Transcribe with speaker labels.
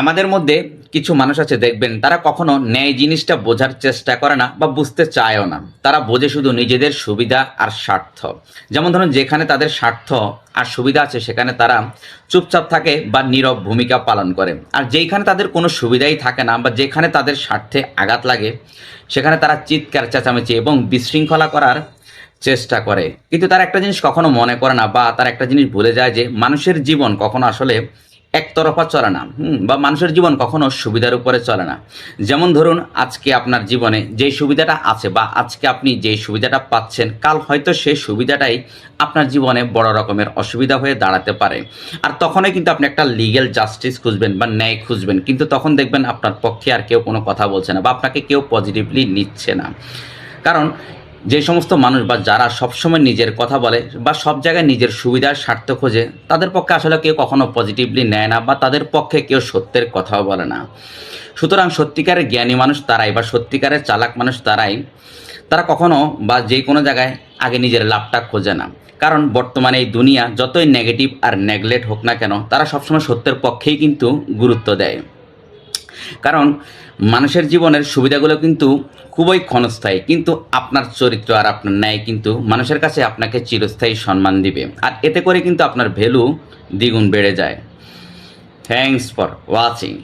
Speaker 1: আমাদের মধ্যে কিছু মানুষ আছে দেখবেন, তারা কখনো ন্যায় জিনিসটা বোঝার চেষ্টা করে না বা বুঝতে চায়ও না। তারা বোঝে শুধু নিজেদের সুবিধা আর স্বার্থ। যেমন ধরুন, যেখানে তাদের স্বার্থ আর সুবিধা আছে সেখানে তারা চুপচাপ থাকে বা নীরব ভূমিকা পালন করে। আর যেখানে তাদের কোনো সুবিধাই থাকে না বা যেখানে তাদের স্বার্থে আঘাত লাগে সেখানে তারা চিৎকার চেঁচামেচি এবং বিশৃঙ্খলা করার চেষ্টা করে। কিন্তু তারা একটা জিনিস কখনো মনে করে না বা তারা একটা জিনিস ভুলে যায় যে মানুষের জীবন কখনো আসলে একতরফা চলে না, বা মানুষের জীবন কখনো সুবিধার উপরে চলে না। যেমন ধরুন, আজকে আপনার জীবনে যেই সুবিধাটা আছে বা আজকে আপনি যেই সুবিধাটা পাচ্ছেন, কাল হয়তো সেই সুবিধাটাই আপনার জীবনে বড় রকমের অসুবিধা হয়ে দাঁড়াতে পারে। আর তখনই কিন্তু আপনি একটা লিগ্যাল জাস্টিস খুঁজবেন বা ন্যায় খুঁজবেন, কিন্তু তখন দেখবেন আপনার পক্ষে আর কেউ কোনো কথা বলছে না বা আপনাকে কেউ পজিটিভলি নিচ্ছে না। কারণ যে সমস্ত মানুষ বা যারা সবসময় নিজের কথা বলে বা সব জায়গায় নিজের সুবিধার স্বার্থ খোঁজে, তাদের পক্ষে আসলে কেউ কখনো পজিটিভলি নেয় না বা তাদের পক্ষে কেউ সত্যের কথাও বলে না। সুতরাং সত্যিকারের জ্ঞানী মানুষ তারাই বা সত্যিকারের চালাক মানুষ তারাই, তারা কখনো বা যে কোনো জায়গায় আগে নিজের লাভটা খোঁজে না। কারণ বর্তমানে এই দুনিয়া যতই নেগেটিভ আর নেগলেক্ট হোক না কেন, তারা সবসময় সত্যের পক্ষেই কিন্তু গুরুত্ব দেয়। কারণ মানুষের জীবনের সুবিধাগুলো কিন্তু খুবই ক্ষণস্থায়ী, কিন্তু আপনার চরিত্র আর আপনার ন্যায় কিন্তু মানুষের কাছে আপনাকে চিরস্থায়ী সম্মান দিবে। আর এতে করে কিন্তু আপনার ভ্যালু দ্বিগুণ বেড়ে যায়। Thanks for watching.